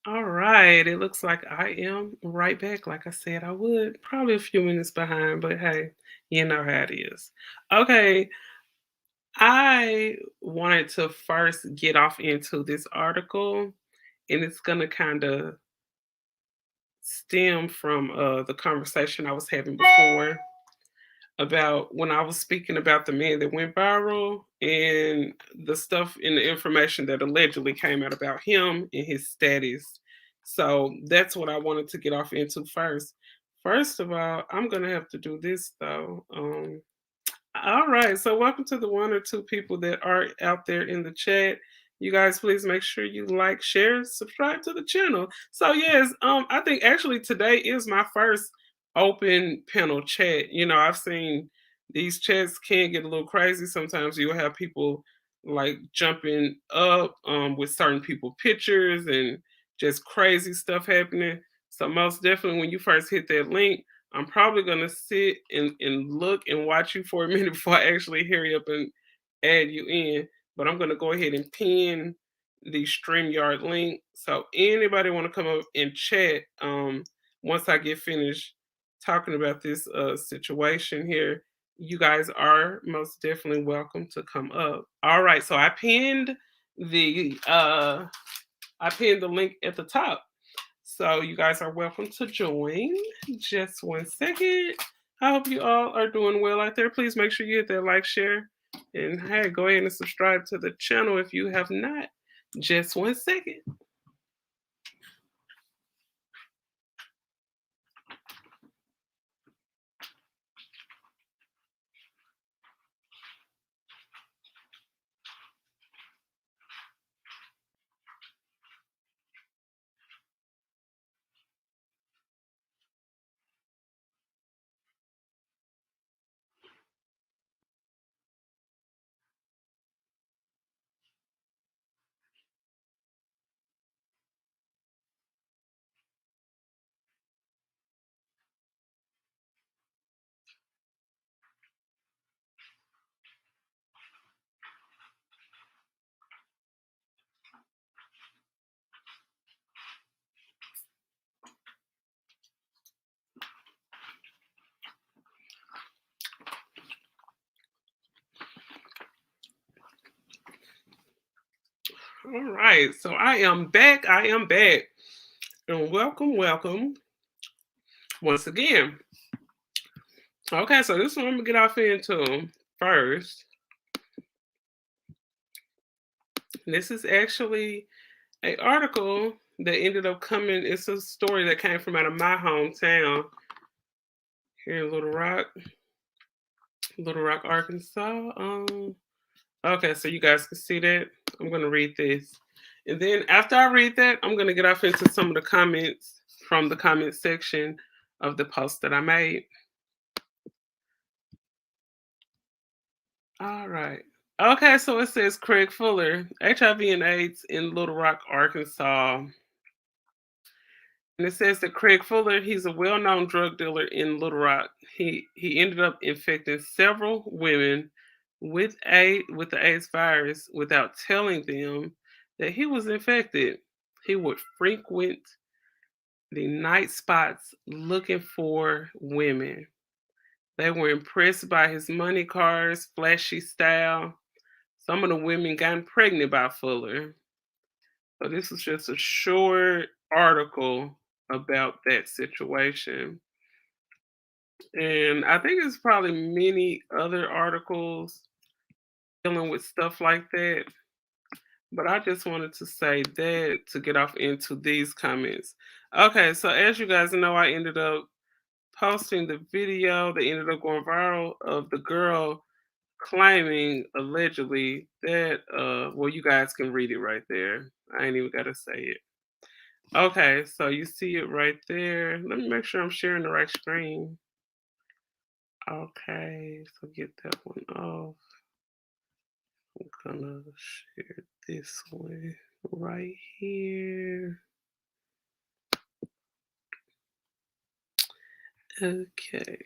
All right, it looks like I am right back. Like I said, I would. Probably a few minutes behind, but hey, you know how it is. Okay, I wanted to first get off into this article, and it's going to kind of stem from the conversation I was having before about when I was speaking about the man that went viral and the stuff and the information that allegedly came out about him and his status. So that's what I wanted to get off into first. First of all, I'm gonna have to do this though. All right. So welcome to the one or two people that are out there in the chat. You guys please make sure you like, share, subscribe to the channel. So yes, I think actually today is my first open panel chat. I've seen these chats can get a little crazy. Sometimes you'll have people like jumping up with certain people pictures and just crazy stuff happening. So most definitely when you first hit that link, I'm probably gonna sit and look and watch you for a minute before I actually hurry up and add you in. But I'm gonna go ahead and pin the StreamYard link. So anybody want to come up and chat once I get finished talking about this situation here, you guys are most definitely welcome to come up. All right, so the I pinned the link at the top. So you guys are welcome to join. Just 1 second. I hope you all are doing well out there. Please make sure you hit that like, share, and hey, go ahead and subscribe to the channel if you have not. Just 1 second. All right, so I am back. I am back. And welcome, welcome once again. Okay, so this one I'm gonna get off into first. This is actually an article that ended up coming. It's a story that came from out of my hometown here in Little Rock, Arkansas. Okay, so you guys can see that. I'm gonna read this, and then after I read that, I'm gonna get off into some of the comments from the comment section of the post that I made. All right. Okay, so it says Craig Fuller, HIV and AIDS in Little Rock, Arkansas. And it says that Craig Fuller, he's a well-known drug dealer in Little Rock. He ended up infecting several women with the AIDS virus without telling them that he was infected. He would frequent the night spots looking for women. They were impressed by his money cars, flashy style. Some of the women got pregnant by Fuller. So this is just a short article about that situation. And I think there's probably many other articles dealing with stuff like that. But I just wanted to say that to get off into these comments. Okay, so as you guys know, I ended up posting the video that ended up going viral of the girl claiming allegedly that well you guys can read it right there. I ain't even gotta say it. Okay, so you see it right there. Let me make sure I'm sharing the right screen. Okay, so get that one off. I'm gonna share this one right here. Okay.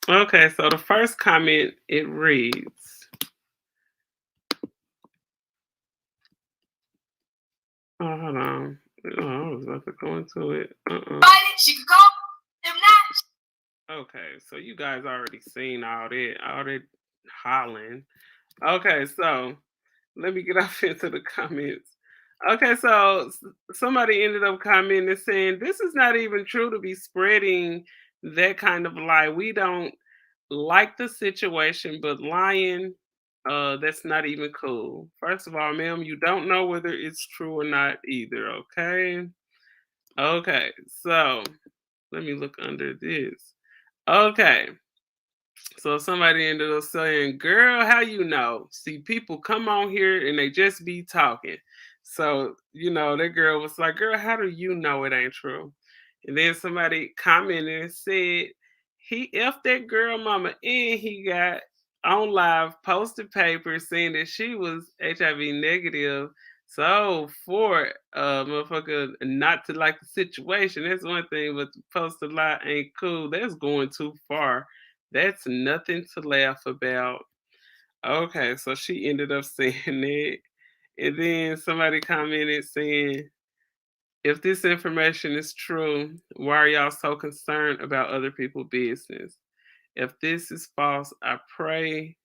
Okay, so the first comment it reads, Oh, hold on. Oh, I was about to go into it. She could call him now. Okay, so you guys already seen all that hollering. Okay, so let me get off into the comments. Okay, so somebody ended up commenting saying this is not even true to be spreading that kind of lie. We don't like the situation, but lying, that's not even cool. First of all, ma'am, you don't know whether it's true or not either. Okay. Okay, so let me look under this. Okay, so somebody ended up saying, "Girl, how you know? See, people come on here and they just be talking." So, that girl was like, "Girl, how do you know it ain't true?" And then somebody commented and said, "He effed that girl mama and he got on live posted papers saying that she was HIV negative. So for motherfucker not to like the situation, that's one thing, but to post a lie ain't cool. That's going too far. That's nothing to laugh about." Okay, so she ended up saying that. And then somebody commented saying, if this information is true, why are y'all so concerned about other people's business? If this is false, I pray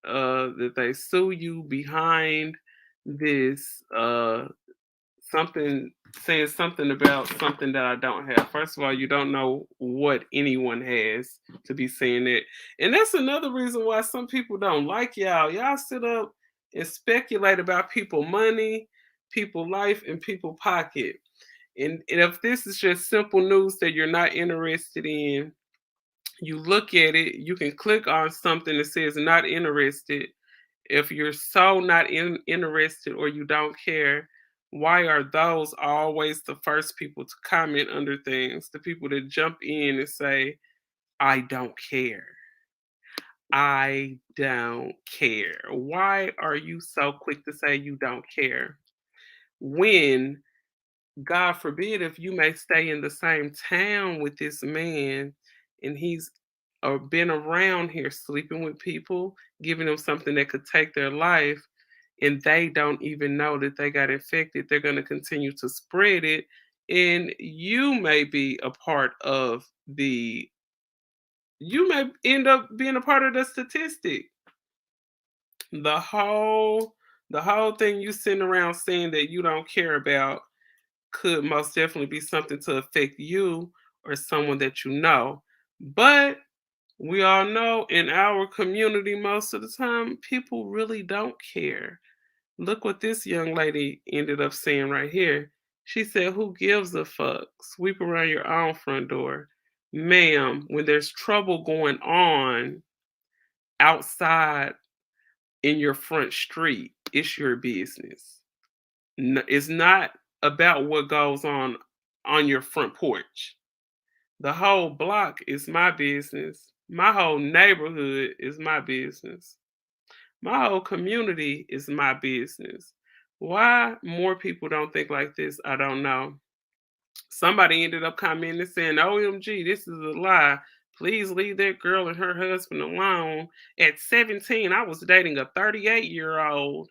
that they sue you behind this something saying something about something that I don't have. First of all, you don't know what anyone has to be saying it. And that's another reason why some people don't like y'all. Y'all sit up and speculate about people money, people life, and people pocket. And if this is just simple news that you're not interested in, you look at it, you can click on something that says not interested. If you're so not interested or you don't care, why are those always the first people to comment under things? The people that jump in and say, I don't care. I don't care. Why are you so quick to say you don't care? When, God forbid, if you may stay in the same town with this man and he's or been around here sleeping with people, giving them something that could take their life, and they don't even know that they got infected, they're going to continue to spread it. And you may end up being a part of the statistic. The whole thing you sitting around saying that you don't care about could most definitely be something to affect you or someone that you know. But we all know in our community, most of the time, people really don't care. Look what this young lady ended up saying right here. She said, who gives a fuck? Sweep around your own front door. Ma'am, when there's trouble going on outside in your front street, it's your business. It's not about what goes on your front porch. The whole block is my business. My whole neighborhood is my business. My whole community is my business. Why more people don't think like this, I don't know. Somebody ended up commenting saying, OMG, this is a lie. Please leave that girl and her husband alone. At 17, I was dating a 38-year-old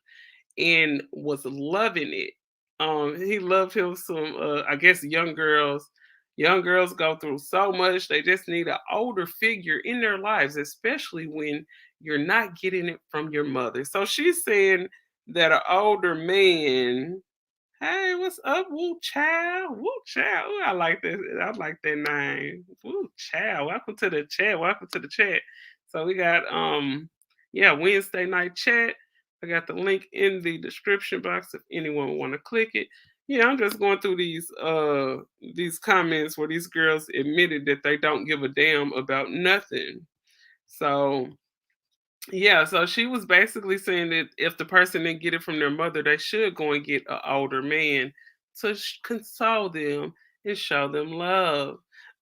and was loving it. He loved him some. I guess young girls. Young girls go through so much. They just need an older figure in their lives, especially when you're not getting it from your mother. So she's saying that an older man. Hey, what's up, Woo Child? Woo Child. Ooh, I like that. I like that name. Woo Child. Welcome to the chat. Welcome to the chat. So we got yeah, Wednesday night chat. I got the link in the description box if anyone want to click it. Yeah, I'm just going through these comments where these girls admitted that they don't give a damn about nothing. So yeah, so she was basically saying that if the person didn't get it from their mother, they should go and get an older man to console them and show them love.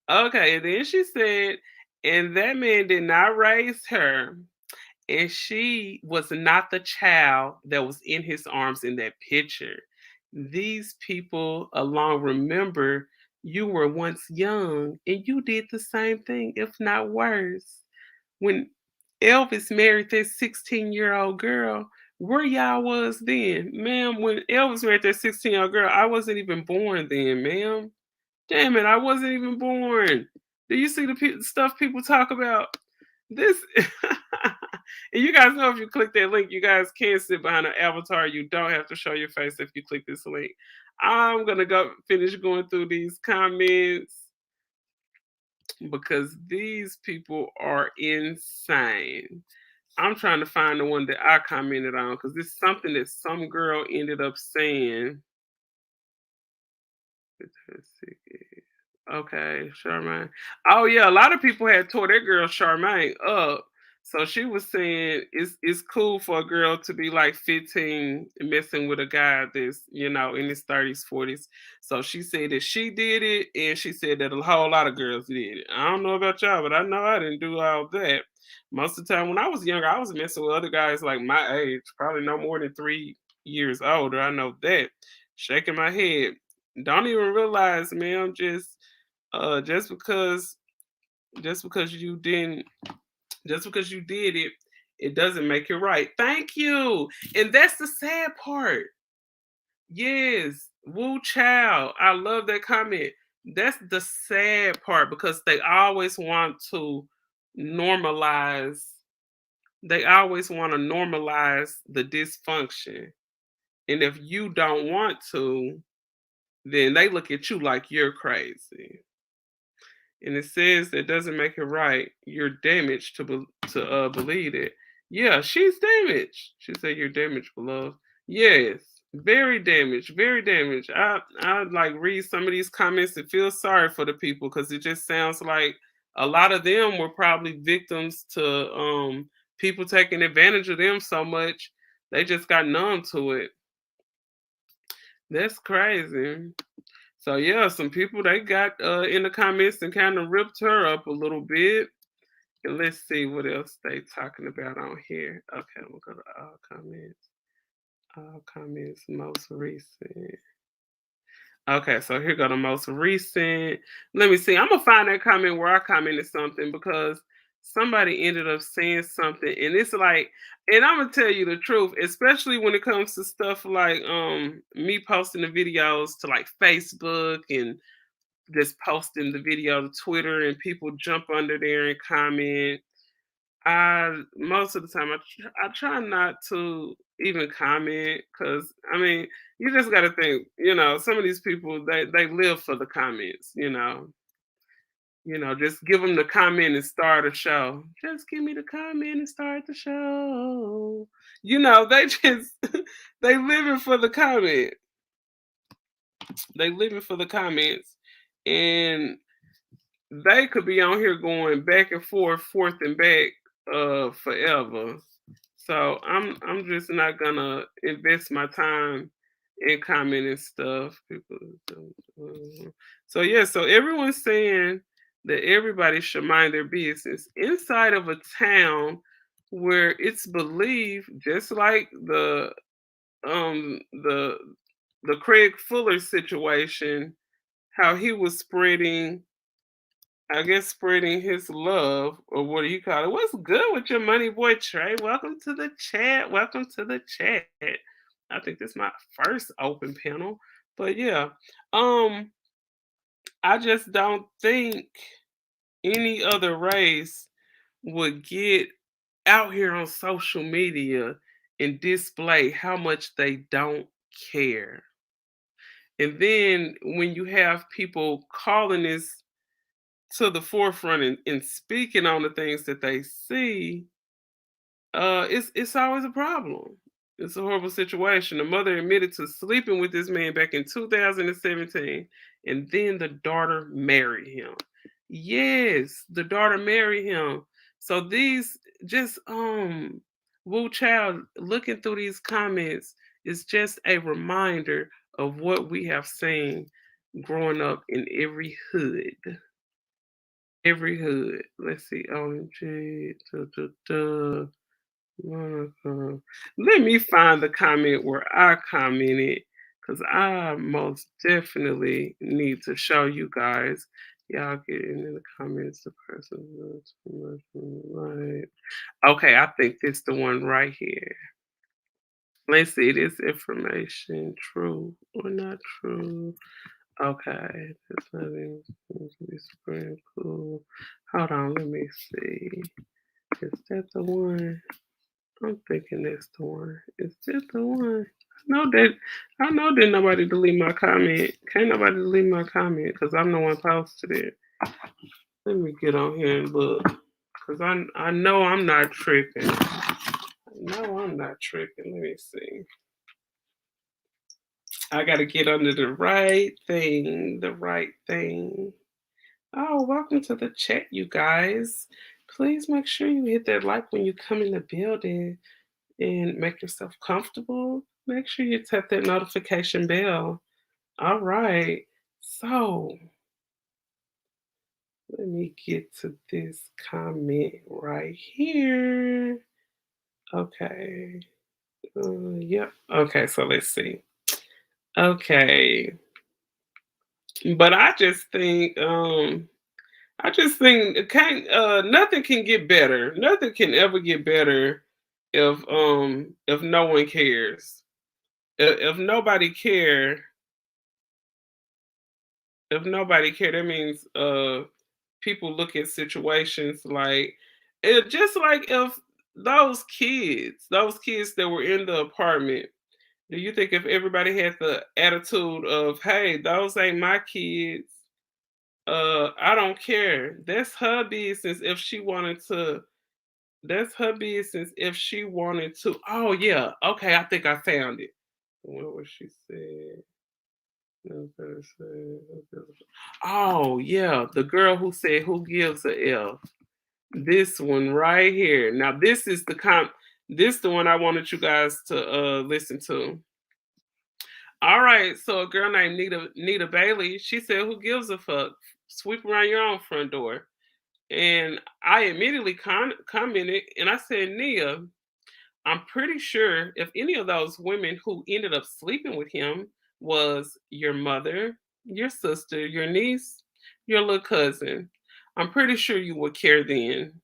Okay, and then she said, and that man did not raise her, and she was not the child that was in his arms in that picture. These people alone remember you were once young and you did the same thing, if not worse. When Elvis married this 16-year-old girl, where y'all was then, ma'am. When Elvis married that 16-year-old girl, I wasn't even born then, ma'am. Damn it, I wasn't even born. Do you see the stuff people talk about? This, and you guys know if you click that link, you guys can sit behind an avatar. You don't have to show your face if you click this link. I'm gonna go finish going through these comments because these people are insane. I'm trying to find the one that I commented on because it's something that some girl ended up saying. Okay, Charmaine. Oh yeah, a lot of people had tore that girl Charmaine up. So she was saying it's cool for a girl to be like 15 and messing with a guy that's, in his 30s, 40s. So she said that she did it, and she said that a whole lot of girls did it. I don't know about y'all, but I know I didn't do all that. Most of the time when I was younger, I was messing with other guys like my age, probably no more than 3 years older. I know that. Shaking my head. Don't even realize, man, uh just because just because you didn't just because you did it, it doesn't make it right. Thank you. And that's the sad part. Yes, woo child, I love that comment. That's the sad part because they always want to normalize the dysfunction. And if you don't want to, then they look at you like you're crazy. And it says that doesn't make it right. You're damaged to believe it. Yeah, she's damaged. She said you're damaged, beloved. Yes, very damaged, very damaged. I like read some of these comments and feel sorry for the people because it just sounds like a lot of them were probably victims to people taking advantage of them so much they just got numb to it. That's crazy. So yeah, some people they got in the comments and kind of ripped her up a little bit. And let's see what else they talking about on here. Okay, we'll go to all comments. All comments most recent. Okay, so here go the most recent. Let me see. I'm gonna find that comment where I commented something because somebody ended up saying something, and it's like, and I'm gonna tell you the truth, especially when it comes to stuff like me posting the videos to like Facebook and just posting the video to Twitter and people jump under there and comment. I most of the time I try not to even comment because I mean you just got to think, some of these people they live for the comments. Just give them the comment and start a show. Just give me the comment and start the show. They just they living for the comment. They living for the comments, and they could be on here going back and forth and back forever. So I'm just not gonna invest my time in commenting stuff. People so yeah, so everyone's saying that everybody should mind their business inside of a town where it's believed, just like the Craig Fuller situation, how he was spreading, I guess, spreading his love, or what do you call it? What's good with your money boy Trey? Welcome to the chat. Welcome to the chat. I think this is my first open panel. But yeah, um, I just don't think any other race would get out here on social media and display how much they don't care. And then when you have people calling this to the forefront and speaking on the things that they see, it's always a problem. It's a horrible situation. The mother admitted to sleeping with this man back in 2017, and then the daughter married him. Yes, the daughter married him. So these just Woo Child looking through these comments is just a reminder of what we have seen growing up in every hood. Every hood. Let's see. OMG. Duh, duh, duh. Let me find the comment where I commented because I most definitely need to show you guys. Y'all get in the comments. The person was too much right. Okay, I think this the one right here. Let's see, this information true or not true? Okay, that's not even supposed to be spread cool. Hold on, let me see. Is that the one? I'm thinking that's the one. Is that the one? I know that nobody delete my comment. Can't nobody delete my comment because I'm the one posted it. Let me get on here and look. Cause I know I'm not tripping. No, I'm not tripping. Let me see. I gotta get under the right thing. The right thing. Oh, welcome to the chat, you guys. Please make sure you hit that like when you come in the building and make yourself comfortable. Make sure you tap that notification bell. All right. So let me get to this comment right here. Okay. Yep. Okay. So let's see. Okay. But I just think it can't nothing can get better. Nothing can ever get better if no one cares. If nobody care, if nobody care, that means people look at situations like it just like if those kids that were in the apartment, do you think if everybody had the attitude of, hey, those ain't my kids, I don't care. That's her business if she wanted to. Oh yeah, okay, I think I found it. What was she said? No, oh yeah, the girl who said who gives a F. This one right here. Now this the one I wanted you guys to listen to. All right, so a girl named Nita Bailey, she said, "Who gives a fuck? Sweep around your own front door." And I immediately commented and I said, "Nia, I'm pretty sure if any of those women who ended up sleeping with him was your mother, your sister, your niece, your little cousin, I'm pretty sure you would care then.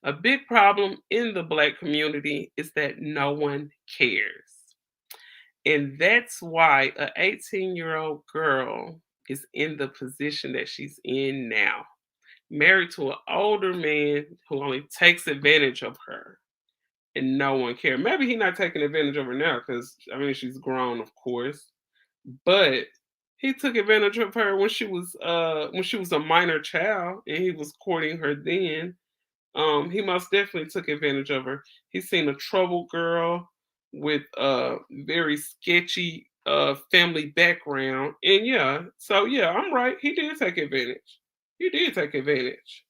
A big problem in the black community is that no one cares. And that's why a 18-year-old girl is in the position that she's in now, married to an older man who only takes advantage of her and no one cares. Maybe he's not taking advantage of her now because I mean she's grown, of course, but he took advantage of her when she was a minor child and he was courting her then. He most definitely took advantage of her. He's seen a troubled girl with a very sketchy family background. And yeah, so yeah, I'm right. He did take advantage. He did take advantage.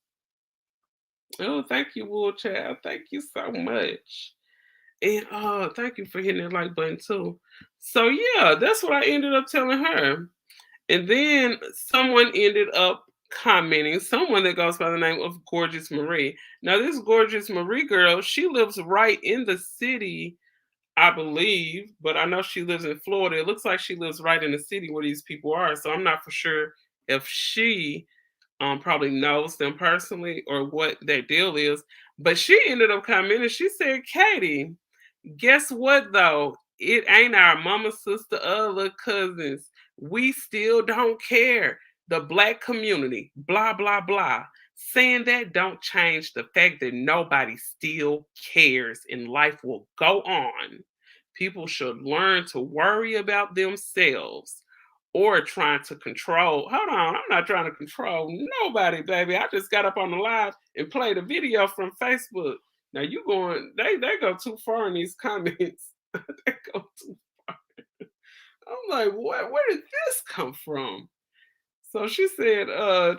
Oh, thank you, Wool Child. Thank you so much. And thank you for hitting that like button too. So yeah, that's what I ended up telling her. And then someone ended up commenting, someone that goes by the name of Gorgeous Marie. Now, this Gorgeous Marie girl, she lives right in the city, I believe, but I know she lives in Florida. It looks like she lives right in the city where these people are. So I'm not for sure if she probably knows them personally or what their deal is. But she ended up commenting. She said, Katie, guess what though? It ain't our mama, sister, other cousins. We still don't care. The black community, blah, blah, blah. Saying that don't change the fact that nobody still cares and life will go on. People should learn to worry about themselves or trying to control. Hold on, I'm not trying to control nobody, baby. I just got up on the live and played a video from Facebook. Now you going, they go too far in these comments. They go too. I'm like, what? Where did this come from? So she said,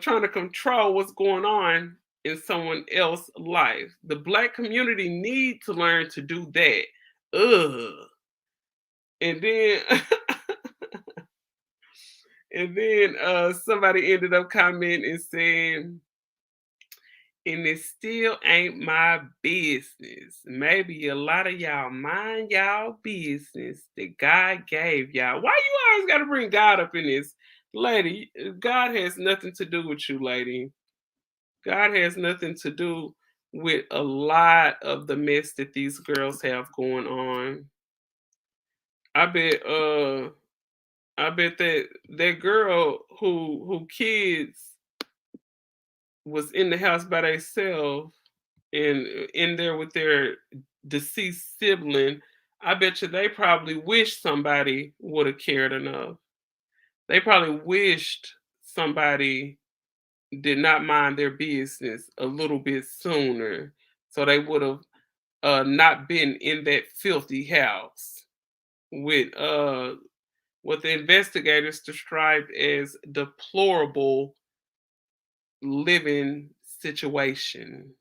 trying to control what's going on in someone else's life. The black community need to learn to do that. Ugh. And then somebody ended up commenting and saying, and it still ain't my business. Maybe a lot of y'all mind y'all business that God gave y'all. Why you always got to bring God up in this? Lady, God has nothing to do with you, lady. God has nothing to do with a lot of the mess that these girls have going on. I bet I bet that girl who kids was in the house by themselves and in there with their deceased sibling, I bet you they probably wished somebody would have cared enough. They probably wished somebody did not mind their business a little bit sooner, so they would have not been in that filthy house with what the investigators described as deplorable living situation.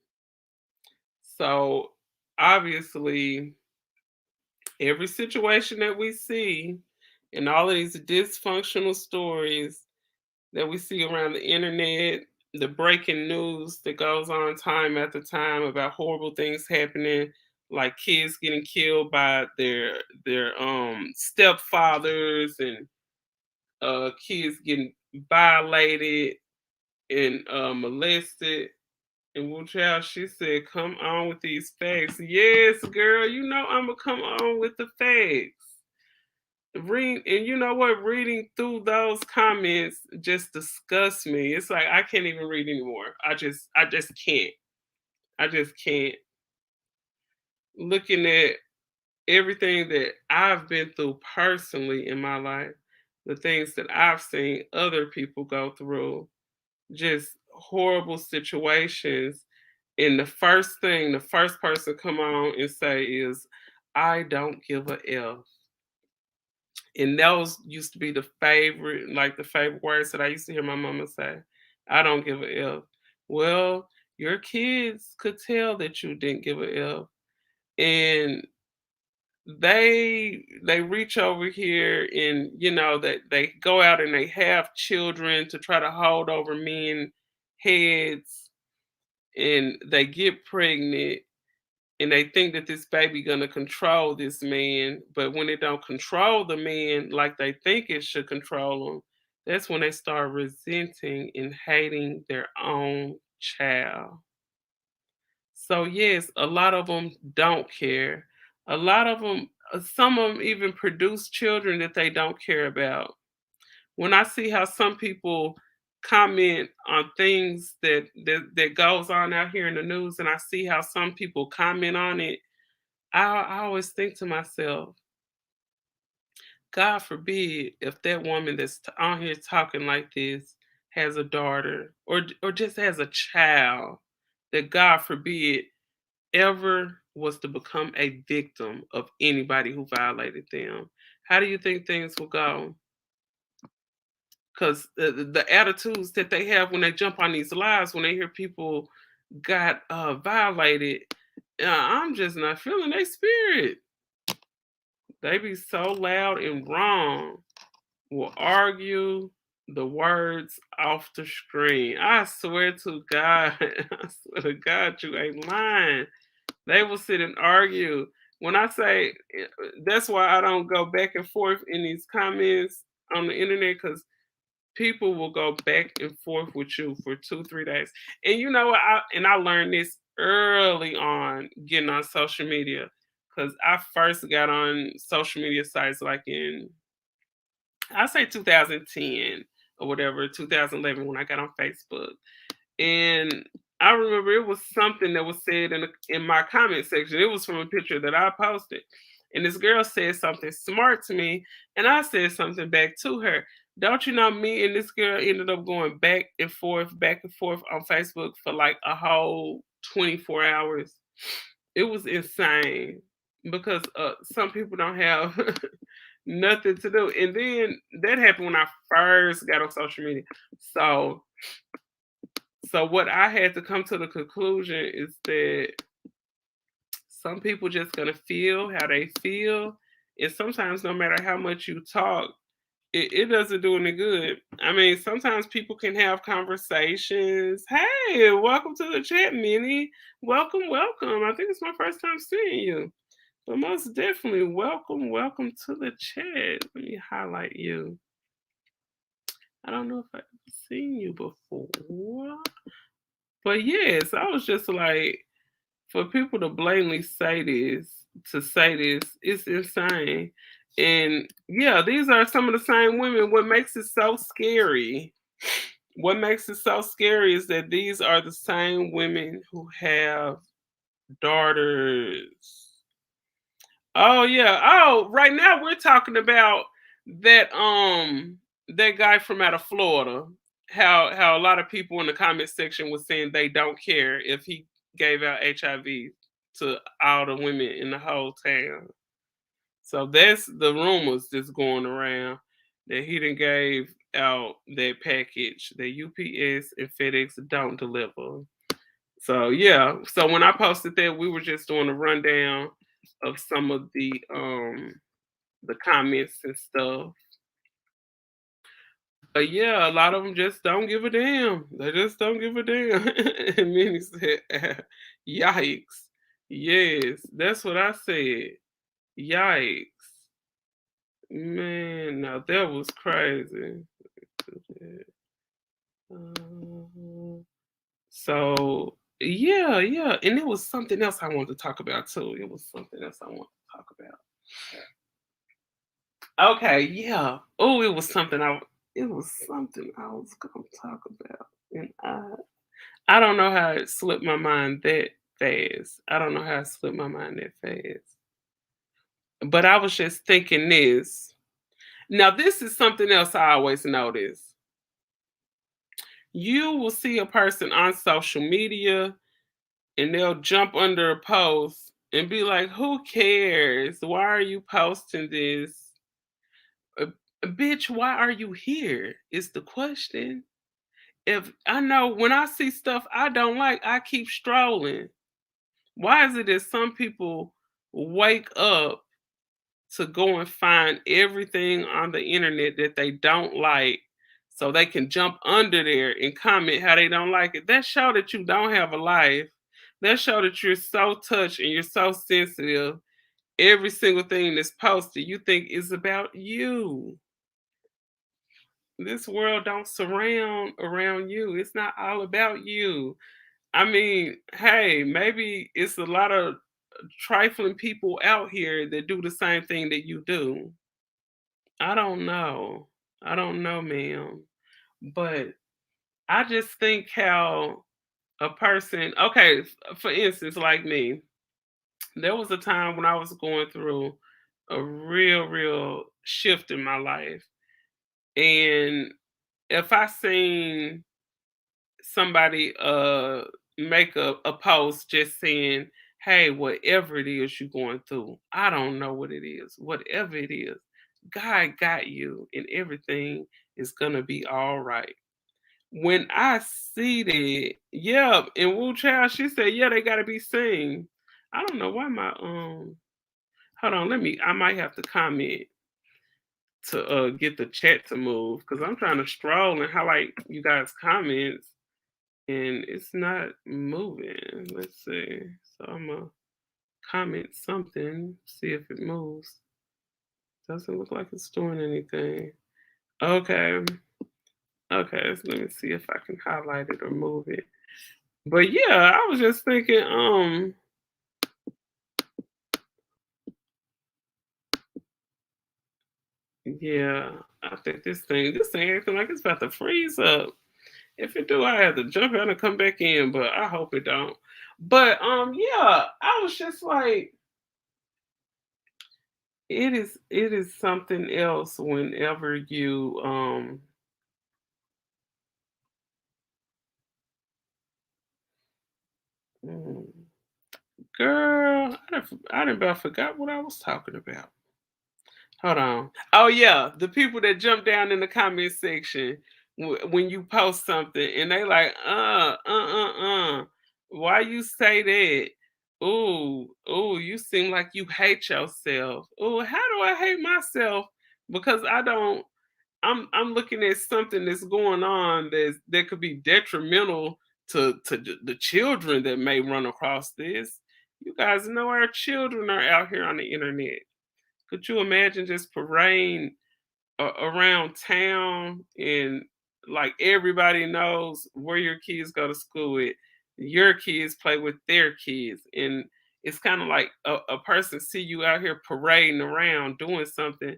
So obviously, every situation that we see and all of these dysfunctional stories that we see around the internet, the breaking news that goes on time after time about horrible things happening, like kids getting killed by their stepfathers and kids getting violated and molested. And Wu Chow, she said, "Come on with these facts." Yes, girl, you know I'ma come on with the facts. Read and you know what? Reading through those comments just disgusts me. It's like I can't even read anymore. I just can't. I just can't. Looking at everything that I've been through personally in my life, the things that I've seen other people go through, just horrible situations. And the first person come on and say is, I don't give a F. And those used to be the favorite, like the favorite words that I used to hear my mama say. I don't give a F. Well, your kids could tell that you didn't give a F. And they reach over here and that they go out and they have children to try to hold over men heads and they get pregnant and they think that this baby gonna control this man, but when it don't control the man like they think it should control them, that's when they start resenting and hating their own child. So yes, a lot of them don't care. A lot of them, some of them even produce children that they don't care about. When I see how some people comment on things that goes on out here in the news, and I see how some people comment on it, I always think to myself, God forbid if that woman that's on here talking like this has a daughter or just has a child, that God forbid ever was to become a victim of anybody who violated them. How do you think things will go? Because the attitudes that they have when they jump on these lives, when they hear people got violated, I'm just not feeling their spirit. They be so loud and wrong. Will argue the words off the screen. I swear to God, I swear to God, you ain't lying. They will sit and argue. When I say that's why I don't go back and forth in these comments on the internet because people will go back and forth with you for 2, 3 days. And you know what? I learned this early on getting on social media because I first got on social media sites like in I say 2010 or whatever, 2011 when I got on Facebook. And I remember it was something that was said in my comment section. It was from a picture that I posted. And this girl said something smart to me, and I said something back to her. Don't you know me and this girl ended up going back and forth on Facebook for like a whole 24 hours. It was insane because some people don't have nothing to do. And then that happened when I first got on social media. So what I had to come to the conclusion is that some people just gonna feel how they feel, and sometimes no matter how much you talk, it doesn't do any good. I mean, sometimes people can have conversations. Hey, welcome to the chat, Minnie. Welcome, welcome. I think it's my first time seeing you. But most definitely, welcome to the chat. Let me highlight you. I don't know if I've seen you before. But yes, I was just like, for people to blatantly say this, it's insane. And yeah, these are some of the same women. What makes it so scary? What makes it so scary is that these are the same women who have daughters. Oh yeah. Oh, right now we're talking about that guy from out of Florida. How a lot of people in the comment section was saying they don't care if he gave out HIV to all the women in the whole town. So that's the rumors that's going around that he done gave out that package that UPS and FedEx don't deliver. So yeah, so when I posted that, we were just doing a rundown of some of the comments and stuff. But yeah, a lot of them just don't give a damn. They just don't give a damn. And Minnie said, "Yikes!" Yes, that's what I said. Yikes, man! Now that was crazy. Uh, So yeah, yeah, and it was something else I wanted to talk about too. It was something else I wanted to talk about. Okay, yeah. Oh, it was something I was gonna talk about, and I don't know how it slipped my mind that fast. I don't know how it slipped my mind that fast. But I was just thinking this. Now, this is something else I always notice. You will see a person on social media and they'll jump under a post and be like, "Who cares? Why are you posting this? Uh, Bitch, why are you here?" Is the question. If I know when I see stuff I don't like, I keep strolling. Why is it that some people wake up to go and find everything on the internet that they don't like so they can jump under there and comment how they don't like it? That show that you don't have a life. That show that you're so touched and you're so sensitive. Every single thing that's posted you think is about you. This world don't surround around you. It's not all about you. I mean, hey, maybe it's a lot of trifling people out here that do the same thing that you do. I don't know. I don't know, ma'am. But I just think how a person, okay, for instance, like me, there was a time when I was going through a real shift in my life. And if I seen somebody make a post just saying, "Hey, whatever it is you're going through, I don't know what it is. Whatever it is, God got you and everything is gonna be all right." When I see that, yeah, and Wu Child, she said, "Yeah, they gotta be seen." I don't know why my hold on, I might have to comment to get the chat to move because I'm trying to stroll and highlight you guys' comments and it's not moving. Let's see. So I'm gonna comment something, see if it moves. Doesn't look like it's doing anything. Okay. Okay, so let me see if I can highlight it or move it. But yeah, I was just thinking, yeah, I think this thing acting like it's about to freeze up. If it do, I have to jump out and come back in, but I hope it don't. But yeah, I was just like, it is something else whenever you mm, girl, I done about forgot what I was talking about. Hold on. Oh yeah, the people that jump down in the comment section when you post something and they like, why you say that? Ooh, you seem like you hate yourself. Ooh, how do I hate myself? Because I don't. I'm looking at something that's going on that could be detrimental to the children that may run across this. You guys know our children are out here on the internet. Could you imagine just parading around town and like everybody knows where your kids go to school with? Your kids play with their kids, and it's kind of like a person see you out here parading around doing something.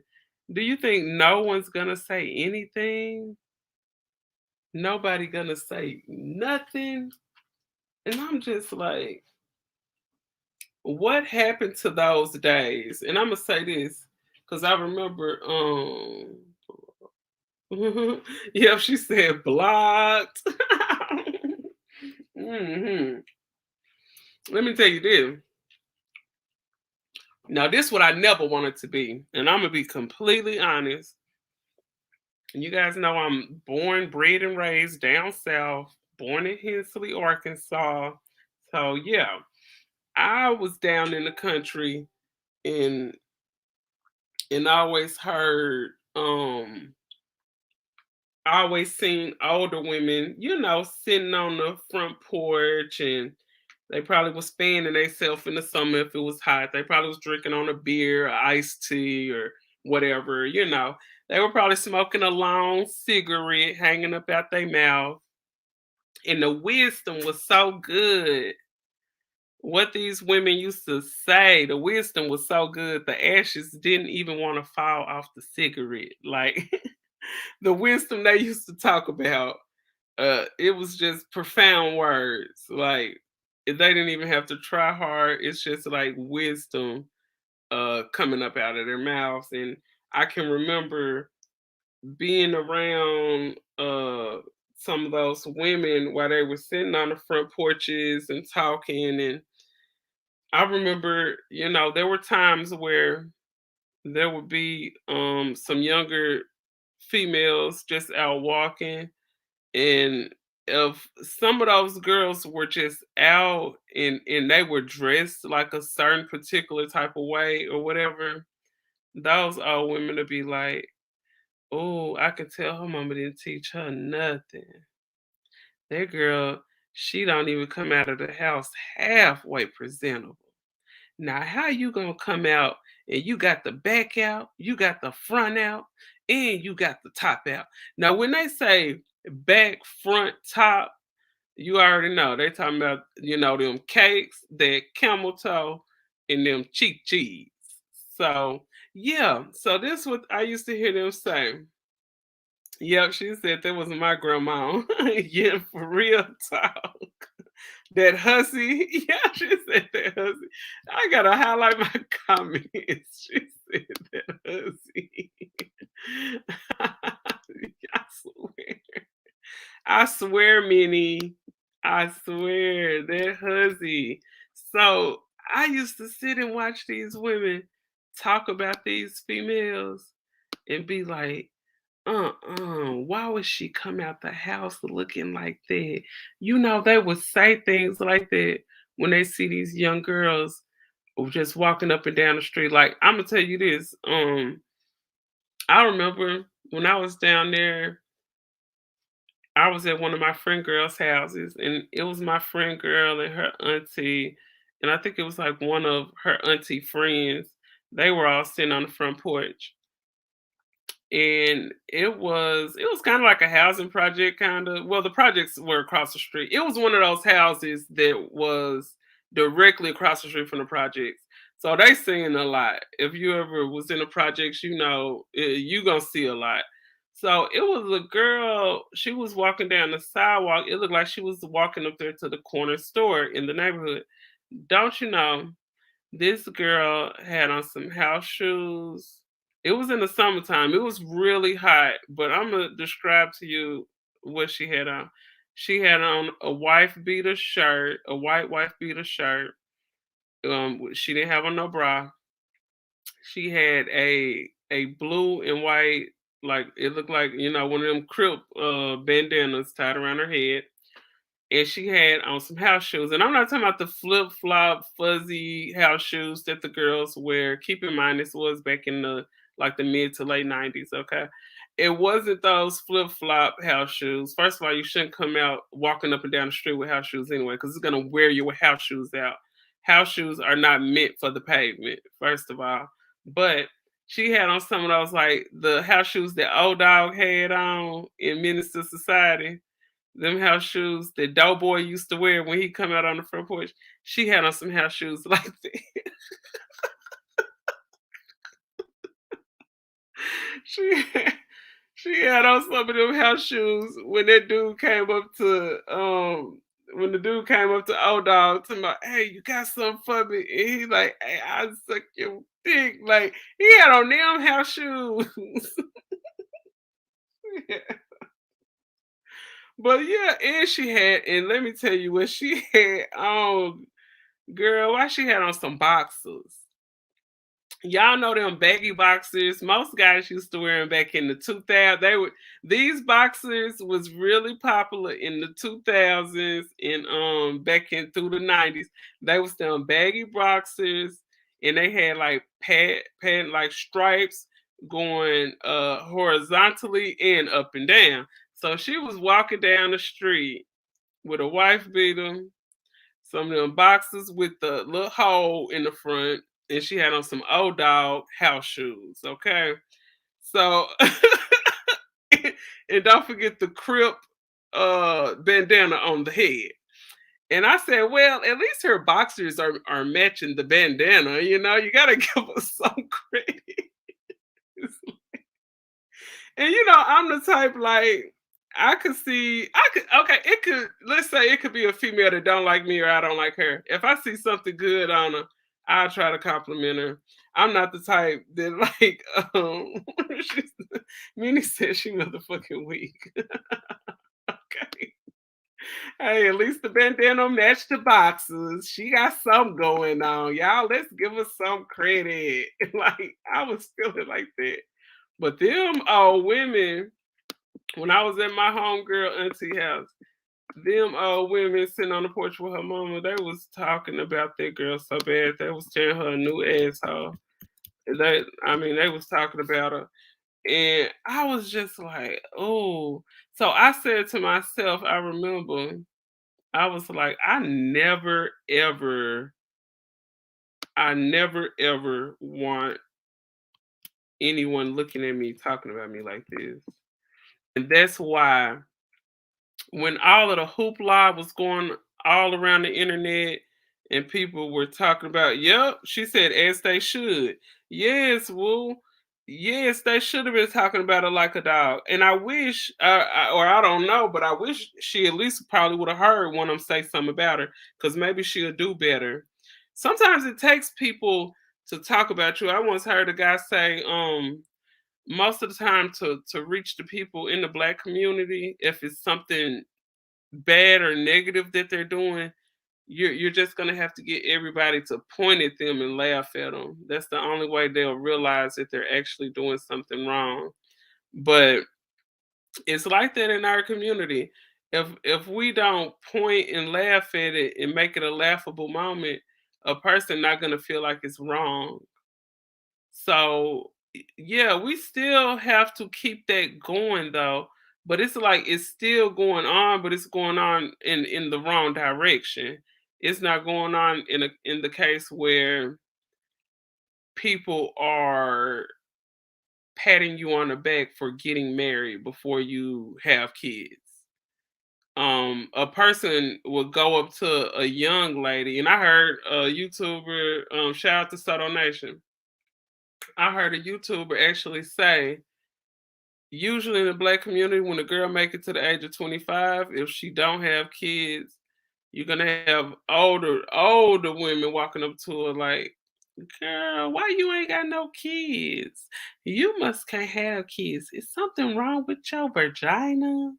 Do you think no one's gonna say anything? Nobody gonna say nothing? And I'm just like, what happened to those days? And I'm gonna say this because I remember, yeah, she said blocked. hmm Let me tell you this. Now, this what I never wanted to be, and I'm gonna be completely honest. And you guys know I'm born, bred, and raised down south, born in Hensley, Arkansas. So yeah, I was down in the country and I always heard I always seen older women, sitting on the front porch, and they probably was fanning themselves in the summer if it was hot. They probably was drinking on a beer, or iced tea, or whatever. They were probably smoking a long cigarette hanging up out their mouth. And the wisdom was so good. What these women used to say, the wisdom was so good, the ashes didn't even want to fall off the cigarette. Like the wisdom they used to talk about, it was just profound words. Like they didn't even have to try hard. It's just like wisdom coming up out of their mouths. And I can remember being around some of those women while they were sitting on the front porches and talking. And I remember, there were times where there would be some younger females just out walking, and if some of those girls were just out and they were dressed like a certain particular type of way or whatever, those old women would be like, "Oh, I could tell her mama didn't teach her nothing. That girl, she don't even come out of the house halfway presentable. Now, how you gonna come out and you got the back out, you got the front out, and you got the top out?" Now, when they say back, front, top, you already know they talking about, them cakes, that camel toe, and them cheek cheese. So yeah, so this what I used to hear them say. Yep, she said that was my grandma. Yeah, for real talk. That hussy. Yeah, she said that hussy. I gotta highlight my comments. She said that hussy. I swear. I swear, Minnie. I swear that hussy. So I used to sit and watch these women talk about these females and be like, why would she come out the house looking like that? They would say things like that when they see these young girls just walking up and down the street. Like, I'm gonna tell you this. I remember when I was down there, I was at one of my friend girls' houses, and it was my friend girl and her auntie, and I think it was like one of her auntie friends. They were all sitting on the front porch, and it was kind of like a housing project, kind of. Well, the projects were across the street. It was one of those houses that was directly across the street from the projects, so they seen a lot. If you ever was in the projects, you gonna see a lot. So it was a girl, she was walking down the sidewalk. It looked like she was walking up there to the corner store in the neighborhood. Don't you know, this girl had on some house shoes. It was in the summertime. It was really hot, but I'm gonna describe to you what she had on. She had on a wife beater shirt, a white wife beater shirt. She didn't have on no bra. She had a blue and white, like it looked like, one of them crip bandanas tied around her head, and she had on some house shoes. And I'm not talking about the flip flop fuzzy house shoes that the girls wear. Keep in mind, this was back in the mid to late '90s. Okay, it wasn't those flip flop house shoes. First of all, you shouldn't come out walking up and down the street with house shoes anyway, because it's gonna wear your house shoes out. House shoes are not meant for the pavement, first of all. But she had on some of those, like the house shoes that old dog had on in Minister Society. them house shoes that Doughboy used to wear when he come out on the front porch. She had on some house shoes like that. she had, she had on some of them house shoes when that dude came up to when the dude came up to old dog to my, hey, you got something for me? And he like, hey, I suck your dick. Like he had on them house shoes. But yeah, and she had, and let me tell you what she had on, girl. Why she had on some boxers? Y'all know them baggy boxers. Most guys used to wear them back in the 2000s. They were these boxers was really popular in the 2000s and back in through the 90s. They was them baggy boxers and they had like pad like stripes going horizontally and up and down. So she was walking down the street with a wife beater, some of them boxes with the little hole in the front, and she had on some old dog house shoes. Okay, so and don't forget the crip bandana on the head. And I said, well, at least her boxers are matching the bandana. You know, you gotta give her some credit. And I'm the type like I could okay, it could let's say it could be a female that don't like me or I don't like her. If I see something good on her, I'll try to compliment her. I'm not the type that like she's Minnie said she motherfucking weak. Okay. Hey, at least the bandana matched the boxes. She got something going on. Y'all, let's give her some credit. Like I was feeling like that. But them old women, when I was at my homegirl auntie house, them old women sitting on the porch with her mama, they was talking about that girl so bad. They was tearing her a new asshole. They was talking about her. And I was just like, oh. So I said to myself, I remember, I was like, I never ever want anyone looking at me talking about me like this. And that's why when all of the hoopla was going all around the internet and people were talking about, yep, she said, as they should. Yes, Woo. Yes, they should have been talking about her like a dog. And I wish, or I don't know, but I wish she at least probably would have heard one of them say something about her because maybe she'll do better. Sometimes it takes people to talk about you. I once heard a guy say, most of the time to reach the people in the black community, if it's something bad or negative that they're doing, you're just gonna have to get everybody to point at them and laugh at them. That's the only way they'll realize that they're actually doing something wrong. But it's like that in our community. If we don't point and laugh at it and make it a laughable moment, a person not gonna feel like it's wrong. So yeah, we still have to keep that going though. But it's like it's still going on, but it's going on in the wrong direction. It's not going on in the case where people are patting you on the back for getting married before you have kids. A person will go up to a young lady, and I heard a YouTuber, shout out to Soto Nation. I heard a YouTuber actually say, usually in the black community, when a girl make it to the age of 25, if she don't have kids, you're gonna have older women walking up to her like, girl, why you ain't got no kids? You must can't have kids. Is something wrong with your vagina?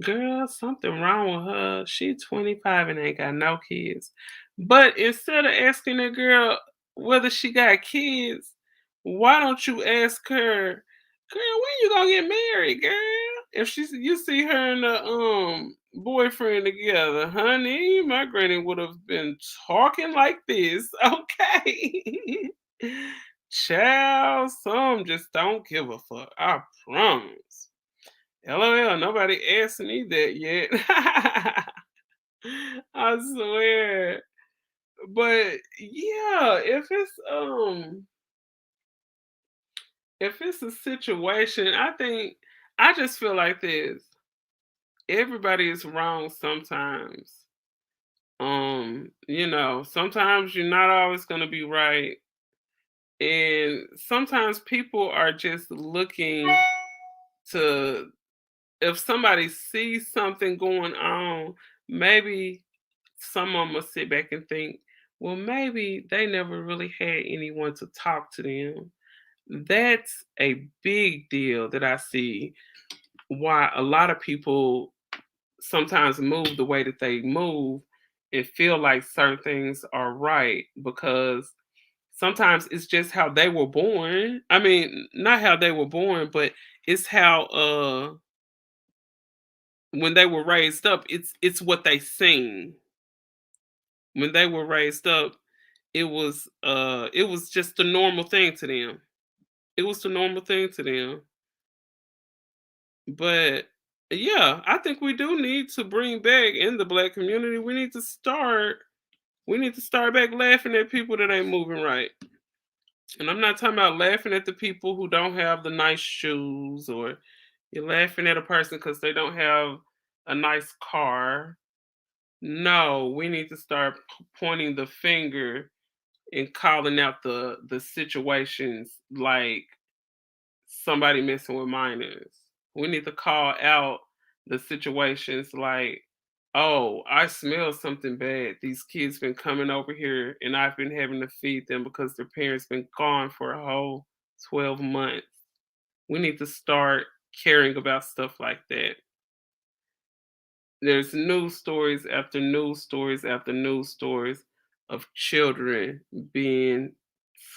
Girl, something wrong with her. She 25 and ain't got no kids. But instead of asking the girl whether she got kids, why don't you ask her, girl, when you gonna get married, girl? If you see her and the boyfriend together, honey, my granny would have been talking like this. Okay. Child, some just don't give a fuck. I promise. LOL, nobody asked me that yet. I swear. But yeah, if it's a situation, I just feel like this. everybody is wrong sometimes. Sometimes you're not always gonna be right. And sometimes people are just looking to, if somebody sees something going on, maybe someone must sit back and think, well, maybe they never really had anyone to talk to them. That's a big deal that I see why a lot of people sometimes move the way that they move and feel like certain things are right because sometimes it's just how they were born. I mean, not how they were born, but it's how when they were raised up, it's what they seen. When they were raised up, it was just the normal thing to them. It was the normal thing to them. But yeah, I think we do need to bring back in the black community. We need to start back laughing at people that ain't moving right. And I'm not talking about laughing at the people who don't have the nice shoes, or you're laughing at a person because they don't have a nice car. No, we need to start pointing the finger and calling out the situations like somebody messing with minors. We need to call out the situations like, oh, I smell something bad. These kids been coming over here and I've been having to feed them because their parents been gone for a whole 12 months. We need to start caring about stuff like that. There's news stories after news stories after news stories of children being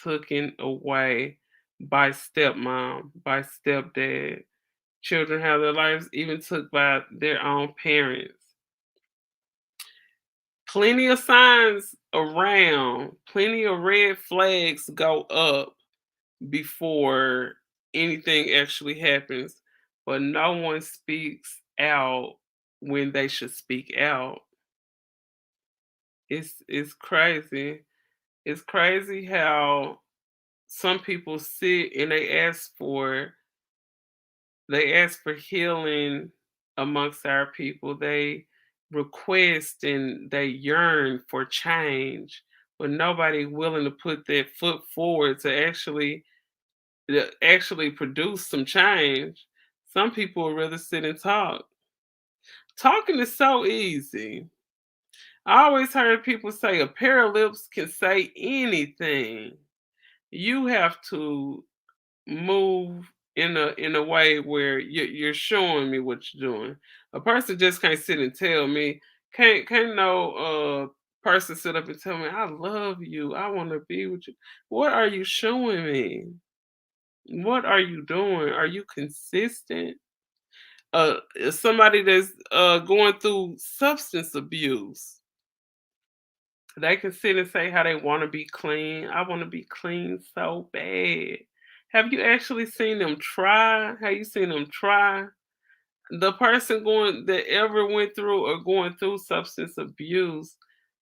taken away by stepmom, by stepdad. Children have their lives even took by their own parents. Plenty of signs around, plenty of red flags go up before anything actually happens, but no one speaks out when they should speak out. It's crazy. It's crazy how some people sit and they ask for healing amongst our people. They request and they yearn for change, but nobody willing to put that foot forward to actually produce some change. Some people would rather sit and talk. Talking is so easy. I always heard people say a pair of lips can say anything. You have to move in a way where you're showing me what you're doing. A person just can't sit and tell me. Can't no person sit up and tell me I love you. I want to be with you. What are you showing me? What are you doing? Are you consistent? Somebody that's going through substance abuse, they can sit and say how they want to be clean. I want to be clean so bad. Have you actually seen them try? Have you seen them try? The person going that ever went through or going through substance abuse,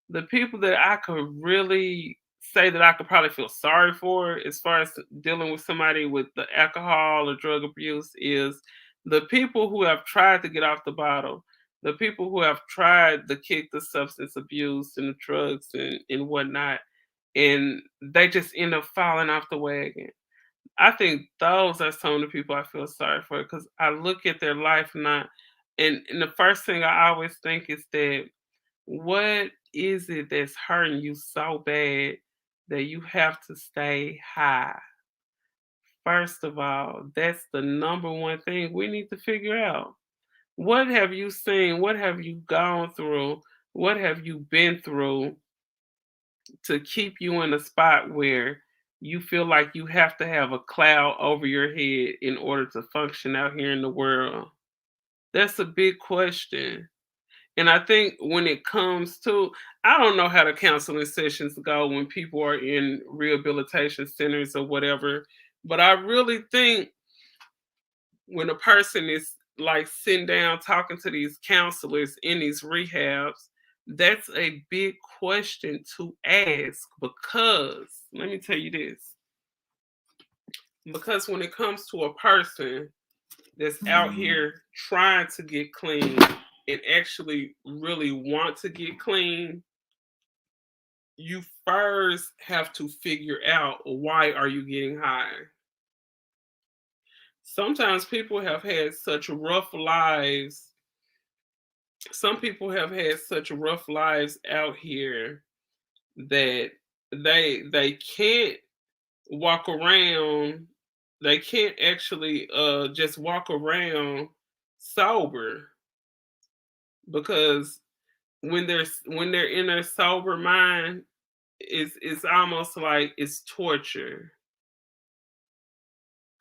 the people that I could really say that I could probably feel sorry for as far as dealing with somebody with the alcohol or drug abuse is the people who have tried to get off the bottle, the people who have tried to kick the substance abuse and the drugs and whatnot, and they just end up falling off the wagon. I think those are some of the people I feel sorry for because I look at their life and the first thing I always think is that what is it that's hurting you so bad that you have to stay high? First of all, that's the number one thing we need to figure out. What have you seen? What have you gone through? What have you been through to keep you in a spot where you feel like you have to have a cloud over your head in order to function out here in the world? That's a big question. And I think when it comes to, I don't know how the counseling sessions go when people are in rehabilitation centers or whatever, but I really think when a person is like sitting down talking to these counselors in these rehabs, that's a big question to ask because let me tell you this. Because when it comes to a person that's out here trying to get clean, and actually really want to get clean, you first have to figure out why are you getting high. Sometimes people have had such rough lives. Some people have had such rough lives out here that they can't walk around. They can't actually just walk around sober, because when they're in their sober mind, it's almost like it's torture.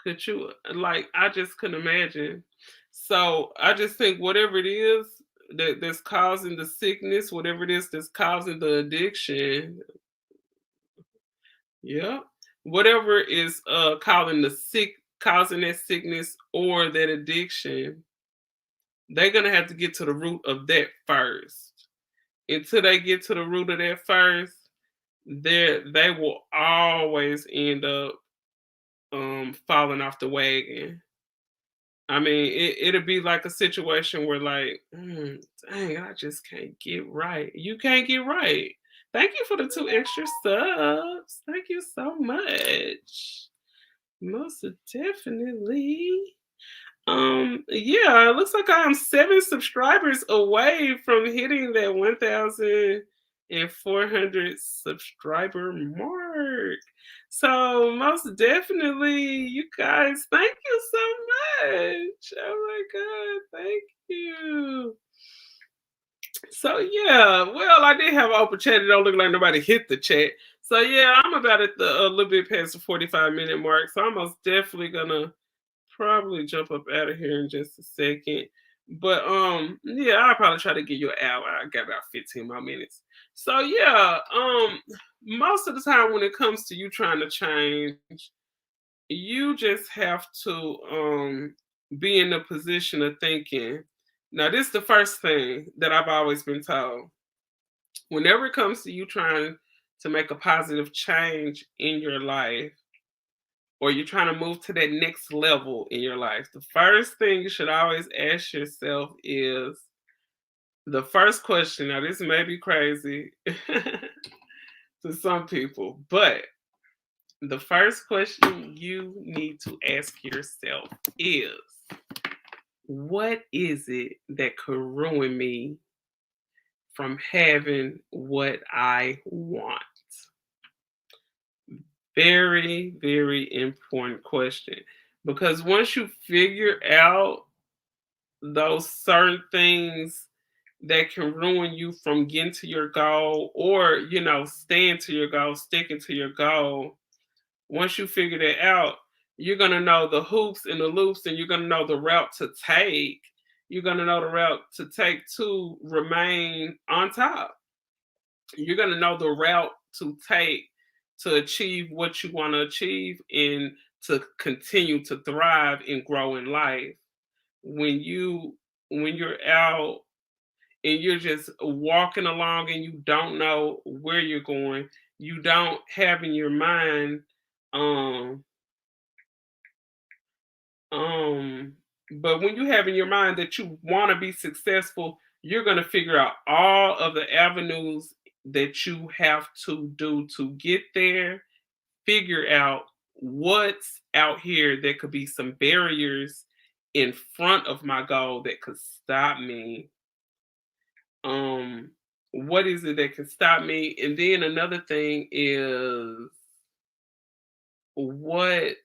Could you, like, I just couldn't imagine. So I just think whatever it is that's causing the sickness, whatever it is that's causing the addiction, yeah, whatever is causing that sickness or that addiction, they're gonna have to get to the root of that first. Until they get to the root of that first, they will always end up falling off the wagon. I mean, it'll be like a situation where, like, dang, I just can't get right. You can't get right. Thank you for the 2 extra subs. Thank you so much. Most definitely. Yeah, it looks like I'm 7 subscribers away from hitting that 1,400 subscriber mark. So most definitely, you guys, thank you so much. Oh my god, thank you. So yeah, well, I did have an open chat. It don't look like nobody hit the chat. So yeah, I'm about at the a little bit past the 45-minute mark. So I'm most definitely gonna probably jump up out of here in just a second. But yeah, I'll probably try to get you an hour. I got about 15 more minutes. So yeah, most of the time when it comes to you trying to change, you just have to be in the position of thinking. Now, this is the first thing that I've always been told. Whenever it comes to you trying to make a positive change in your life, or you're trying to move to that next level in your life, the first thing you should always ask yourself is the first question. Now, this may be crazy to some people, but the first question you need to ask yourself is, what is it that could ruin me from having what I want? Very, very important question. Because once you figure out those certain things that can ruin you from getting to your goal, or staying to your goal, sticking to your goal, once you figure that out, you're going to know the hoops and the loops, and you're going to know the route to take. You're going to know the route to take to remain on top. You're going to know the route to take to achieve what you want to achieve, and to continue to thrive and grow in life. When you're out and you're just walking along and you don't know where you're going, you don't have in your mind, um um but when you have in your mind that you want to be successful, you're going to figure out all of the avenues that you have to do to get there. Figure out what's out here that could be some barriers in front of my goal that could stop me. um what is it that can stop me? And then another thing is, what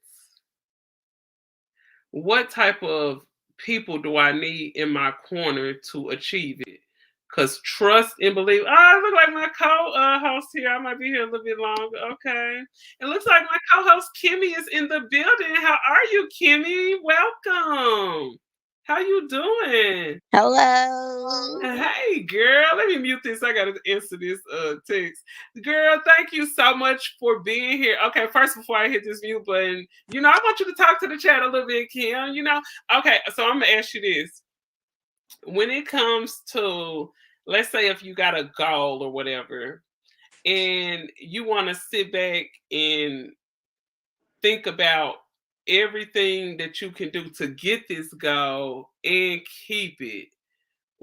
what type of people do I need in my corner to achieve it? Because trust and believe. Oh, I look like my co-host here. I might be here a little bit longer. Okay. It looks like my co-host Kimmy is in the building. How are you, Kimmy? Welcome. How you doing? Hello. Hey, girl, let me mute this. I gotta answer this text. Girl, thank you so much for being here. Okay, first, before I hit this mute button, I want you to talk to the chat a little bit, Kim. Okay, so I'm gonna ask you this. When it comes to, let's say, if you got a goal or whatever, and you want to sit back and think about everything that you can do to get this goal and keep it,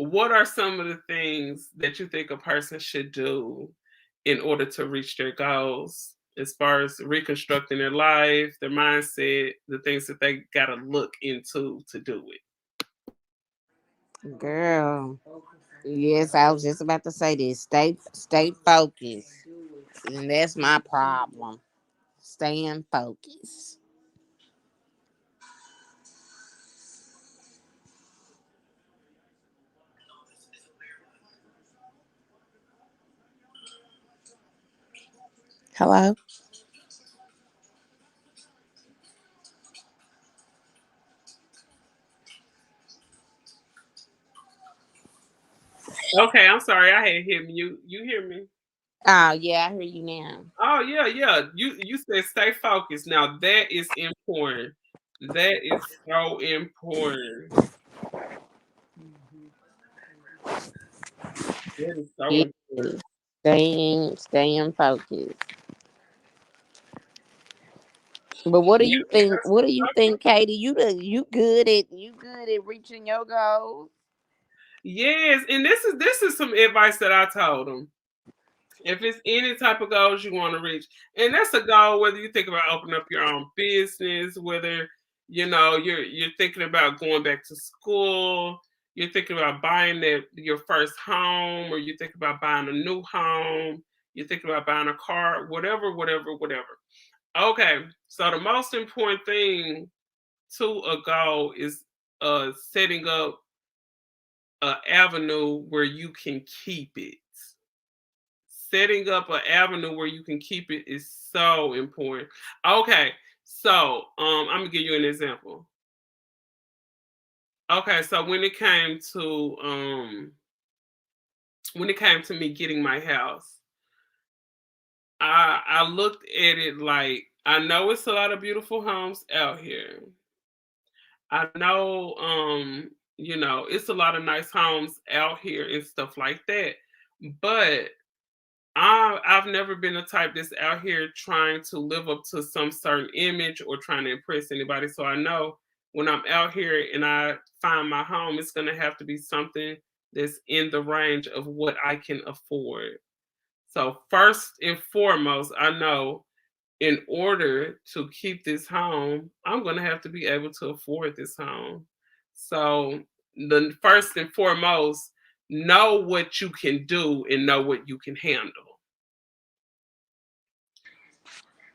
what are some of the things that you think a person should do in order to reach their goals as far as reconstructing their life, their mindset, the things that they got to look into to do it? Girl. Yes, I was just about to say this. Stay focused. And that's my problem. Staying focused. Hello? Okay, I'm sorry. I had hit mute. You hear me? Oh yeah, I hear you now. Oh yeah, yeah. You said stay focused. Now that is important. That is so important. That is so Yes. important. Staying focused. But what do Yeah, you think? that's What do you okay. think, Katie? You good at reaching your goals? Yes, and this is some advice that I told them. If it's any type of goals you want to reach, and that's a goal, whether you think about opening up your own business, whether you're thinking about going back to school, you're thinking about buying your first home, or you think about buying a new home, you're thinking about buying a car, whatever, whatever, whatever. Okay, so the most important thing to a goal is setting up an avenue where you can keep it. Setting up an avenue where you can keep it is so important. Okay, so I'm gonna give you an example. Okay, so when it came to me getting my house, I looked at it like, I know it's a lot of beautiful homes out here. I know it's a lot of nice homes out here and stuff like that. But I've never been the type that's out here trying to live up to some certain image or trying to impress anybody. So I know when I'm out here and I find my home, it's gonna have to be something that's in the range of what I can afford. So first and foremost, I know in order to keep this home, I'm gonna have to be able to afford this home. So the first and foremost, know what you can do and know what you can handle.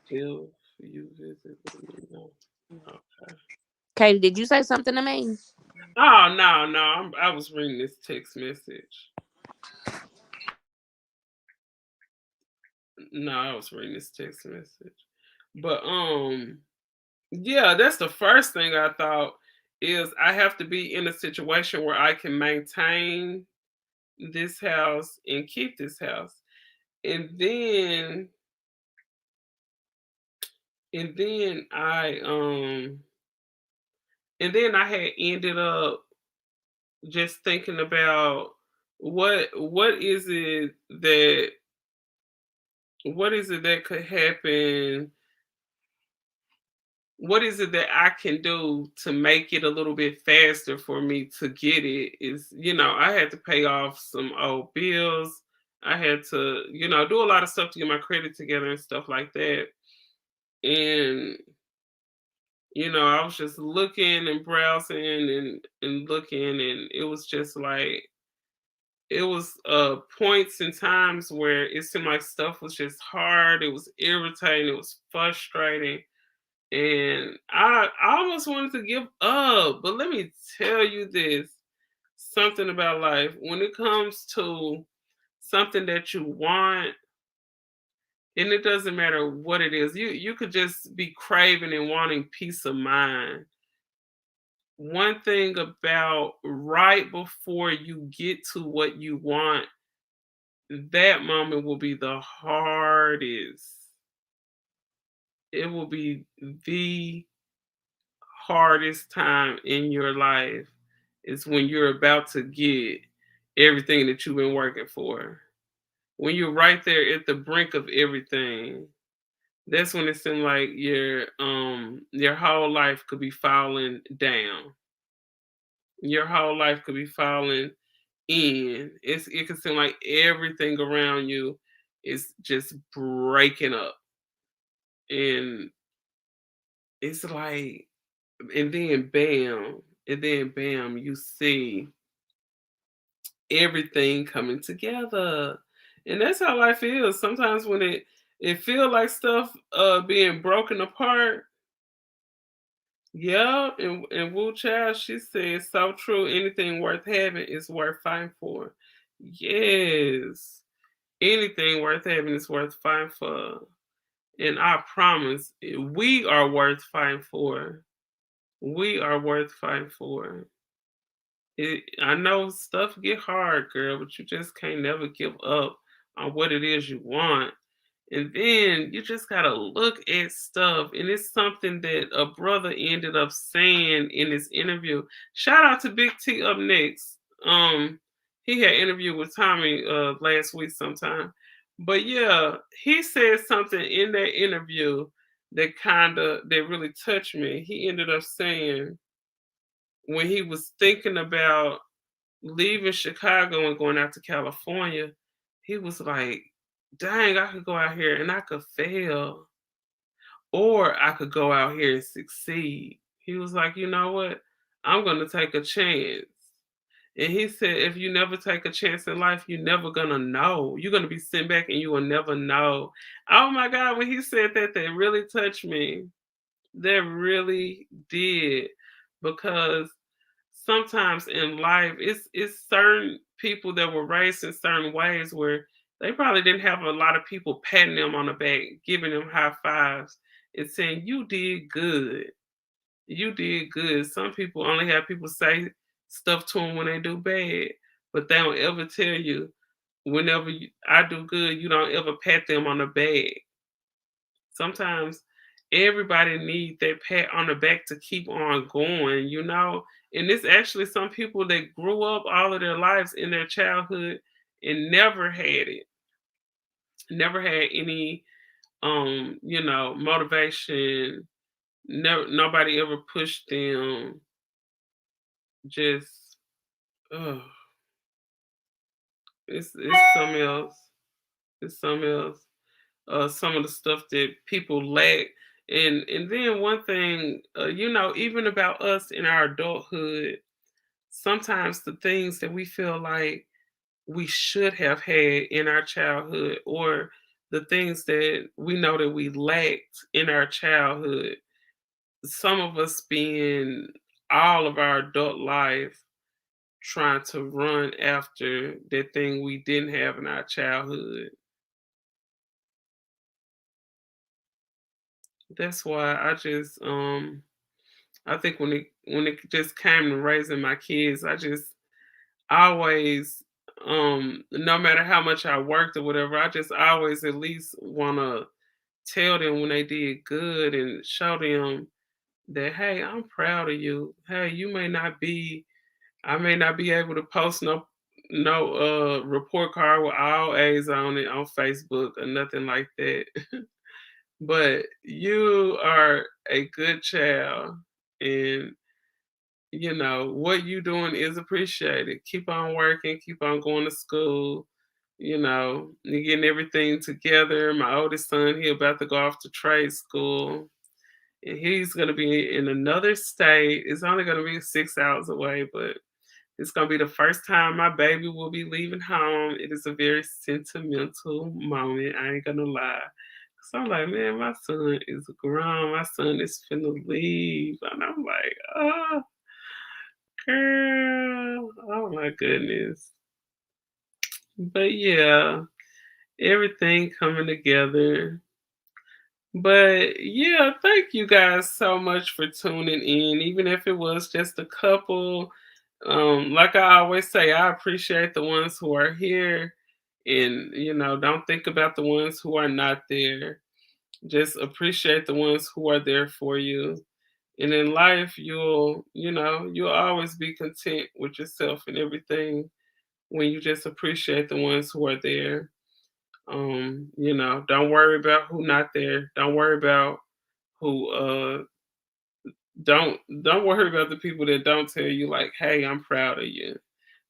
If you visit me, no. Okay. Katie, did you say something to me? Oh no, no, I was reading this text message. No, I was reading this text message. But yeah, that's the first thing I thought is I have to be in a situation where I can maintain this house and keep this house. And then and then I and then I had ended up just thinking about what is it that what is it that could happen, what is it that I can do to make it a little bit faster for me to get it. Is I had to pay off some old bills, I had to do a lot of stuff to get my credit together and stuff like that. And I was just looking and browsing and looking, and it was just like it was points and times where it seemed like stuff was just hard. It was irritating. It was frustrating, and I almost wanted to give up. But let me tell you this: something about life. When it comes to something that you want, and it doesn't matter what it is, you could just be craving and wanting peace of mind. One thing about right before you get to what you want, that moment will be the hardest. It will be the hardest time in your life is when you're about to get everything that you've been working for. When you're right there at the brink of everything, that's when it seems like your whole life could be falling down. Your whole life could be falling it can seem like everything around you is just breaking up. And it's like, and then bam, you see everything coming together. And that's how life is. Sometimes when it feel like stuff being broken apart. Yeah, and Wu Child, she says so true. Anything worth having is worth fighting for. Yes. Anything worth having is worth fighting for. And I promise we are worth fighting for. We are worth fighting for. I know stuff get hard, girl, but you just can't never give up on what it is you want. And then you just gotta look at stuff. And it's something that a brother ended up saying in this interview. Shout out to Big T up next. He had interviewed with Tommy last week sometime. But yeah, he said something in that interview that really touched me. He ended up saying when he was thinking about leaving Chicago and going out to California, he was like, dang, I could go out here and I could fail, or I could go out here and succeed. He was like, you know what? I'm going to take a chance. And he said, if you never take a chance in life, you're never going to know. You're going to be sitting back and you will never know. Oh my God, when he said that, that really touched me. That really did. Because sometimes in life it's certain people that were raised in certain ways where they probably didn't have a lot of people patting them on the back, giving them high fives and saying you did good, you did good. Some people only have people say stuff to them when they do bad, but they don't ever tell you whenever I do good, you don't ever pat them on the back. Sometimes everybody needs that pat on the back to keep on going, you know. And it's actually some people that grew up all of their lives in their childhood and never had it, never had any motivation. Never, nobody ever pushed them. Just oh, it's something else. It's something else. Some of the stuff that people lack. And then one thing, even about us in our adulthood, sometimes the things that we feel like we should have had in our childhood, or the things that we know that we lacked in our childhood, some of us being all of our adult life trying to run after that thing we didn't have in our childhood. That's why I think when it just came to raising my kids, I just always, no matter how much I worked or whatever, I just always at least wanna tell them when they did good and show them that, hey, I'm proud of you. Hey, I may not be able to post no report card with all A's on it on Facebook or nothing like that. But you are a good child, and what you doing is appreciated. Keep on working, keep on going to school. You're getting everything together. My oldest son, he about to go off to trade school, and he's gonna be in another state. It's only gonna be 6 hours away, but it's gonna be the first time my baby will be leaving home. It is a very sentimental moment. I ain't gonna lie. So I'm like, man, my son is grown. My son is finna leave, and I'm like, oh, girl, oh my goodness. But yeah, everything coming together. But yeah, thank you guys so much for tuning in, even if it was just a couple. Like I always say, I appreciate the ones who are here, and don't think about the ones who are not there. Just appreciate the ones who are there for you. And in life, you'll always be content with yourself and everything when you just appreciate the ones who are there. Don't worry about who not there. Don't worry about who don't worry about the people that don't tell you like, hey, I'm proud of you.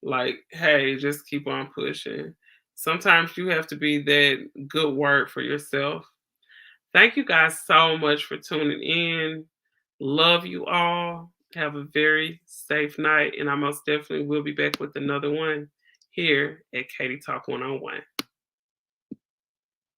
Like, hey, just keep on pushing. Sometimes you have to be that good word for yourself. Thank you guys so much for tuning in. Love you all. Have a very safe night. And I most definitely will be back with another one here at Katie Talk 101.